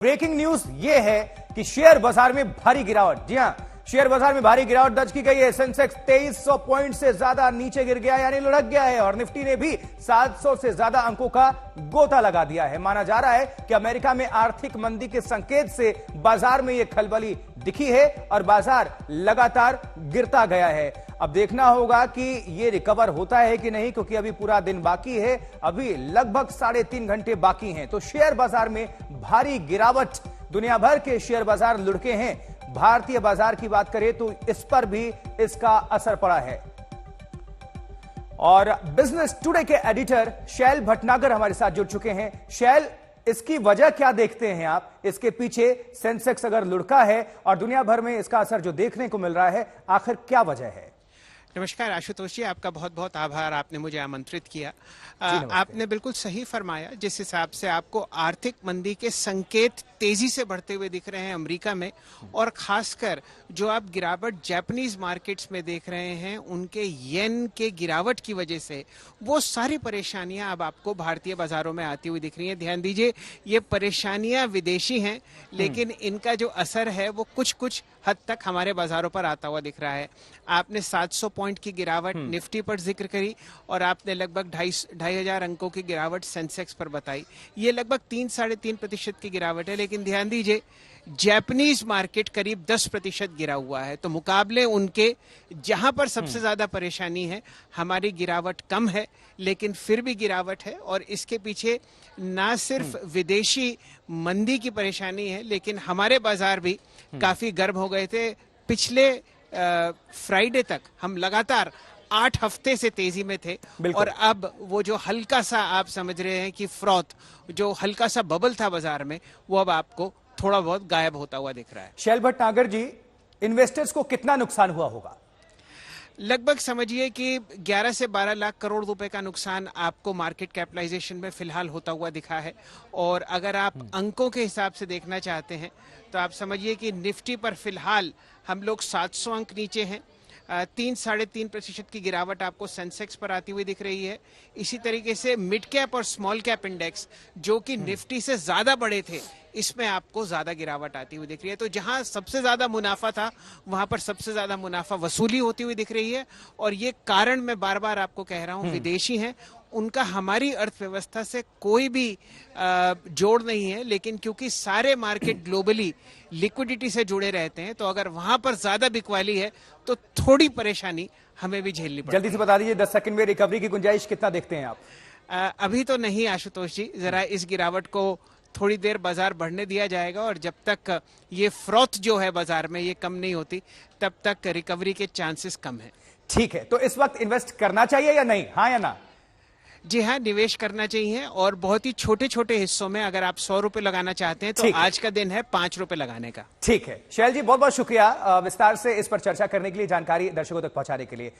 Breaking news ये है कि शेयर बाजार में भारी गिरावट। जी हां, शेयर बाजार में भारी गिरावट दर्ज की गई है। सेंसेक्स 2300 पॉइंट से ज्यादा नीचे गिर गया, यानी लुढ़क गया है, और निफ्टी ने भी 700 से ज्यादा अंकों का गोता लगा दिया है। माना जा रहा है कि अमेरिका में आर्थिक मंदी के संकेत से बाजार में यह खलबली दिखी है और बाजार लगातार गिरता गया है। अब देखना होगा कि यह रिकवर होता है कि नहीं, क्योंकि अभी पूरा दिन बाकी है, अभी लगभग 3.5 घंटे बाकी हैं। तो शेयर बाजार में भारी गिरावट, दुनिया भर के शेयर बाजार लुढ़के हैं। भारतीय बाजार की बात करें तो इस पर भी इसका असर पड़ा है। और बिजनेस टुडे के एडिटर शैल भटनागर हमारे साथ जुड़ चुके हैं। शैल, इसकी वजह क्या देखते हैं आप? इसके पीछे सेंसेक्स अगर लुढ़का है और दुनिया भर में इसका असर जो देखने को मिल रहा है, आखिर क्या वजह है? नमस्कार आशुतोष जी, आपका बहुत बहुत आभार, आपने मुझे आमंत्रित किया। आपने बिल्कुल सही फरमाया। जिस हिसाब से आपको आर्थिक मंदी के संकेत तेजी से बढ़ते हुए दिख रहे हैं अमेरिका में, और खासकर जो आप गिरावट जापानीज मार्केट्स में देख रहे हैं उनके येन के गिरावट की वजह से, वो सारी परेशानियां अब आपको भारतीय बाजारों में आती हुई दिख रही हैं। ध्यान दीजिए, ये परेशानियां विदेशी हैं, लेकिन इनका जो असर है वो कुछ कुछ हद तक हमारे बाजारों पर आता हुआ दिख रहा है। आपने 700 पॉइंट की गिरावट निफ्टी पर जिक्र करी, और आपने लगभग 2,500 अंकों की गिरावट सेंसेक्स पर बताई। ये लगभग 3-3.5% की गिरावट है, लेकिन ध्यान दीजिए जापानीज मार्केट करीब 10% गिरा हुआ है। तो मुकाबले उनके, जहां पर सबसे ज्यादा परेशानी है, हमारी गिरावट कम है, लेकिन फिर भी गिरावट है। और इसके पीछे ना सिर्फ विदेशी मंदी की परेशानी है, लेकिन हमारे बाजार भी काफी गर्म हो गए थे। पिछले फ्राइडे तक हम लगातार 8 हफ्ते से तेजी में थे, और अब वो जो हल्का सा आप समझ रहे हैं कि फ्रॉथ, जो हल्का सा बबल था बाजार में, वो अब आपको थोड़ा बहुत गायब होता हुआ दिख रहा है। शैल भटनागर जी, इन्वेस्टर्स को कितना नुकसान हुआ होगा? लगभग समझिए कि 11 से 12 लाख करोड़ रुपए का नुकसान आपको मार्केट कैपिटलाइजेशन में फिलहाल होता हुआ दिखा है। और अगर आप अंकों के हिसाब से देखना चाहते हैं तो आप समझिए कि निफ्टी पर फिलहाल हम लोग 700 अंक नीचे हैं। 3-3.5% की गिरावट आपको सेंसेक्स पर आती हुई दिख रही है। इसी तरीके से मिड कैप और स्मॉल कैप इंडेक्स, जो कि निफ्टी से ज्यादा बड़े थे, इसमें आपको ज्यादा गिरावट आती हुई दिख रही है। तो जहां सबसे ज्यादा मुनाफा था, वहां पर सबसे ज्यादा मुनाफा वसूली होती हुई दिख रही है। और ये कारण मैं बार बार आपको कह रहा हूं, विदेशी हैं, उनका हमारी अर्थव्यवस्था से कोई भी जोड़ नहीं है, लेकिन क्योंकि सारे मार्केट ग्लोबली लिक्विडिटी से जुड़े रहते हैं, तो अगर वहां पर ज्यादा बिकवाली है तो थोड़ी परेशानी हमें भी झेलनी पड़ती है। जल्दी से बता दीजिए, 10 सेकंड में रिकवरी की गुंजाइश कितना देखते हैं आप? अभी तो नहीं आशुतोष जी, जरा इस गिरावट को थोड़ी देर बाजार बढ़ने दिया जाएगा, और जब तक ये फ्रॉथ जो है बाजार में ये कम नहीं होती, तब तक रिकवरी के चांसेस कम है। ठीक है, तो इस वक्त इन्वेस्ट करना चाहिए या नहीं, हाँ या ना? जी हाँ, निवेश करना चाहिए, और बहुत ही छोटे छोटे हिस्सों में। अगर आप 100 रुपए लगाना चाहते हैं तो आज का दिन है 5 रुपए लगाने का। ठीक है शैल जी, बहुत बहुत शुक्रिया विस्तार से इस पर चर्चा करने के लिए, जानकारी दर्शकों तक पहुंचाने के लिए।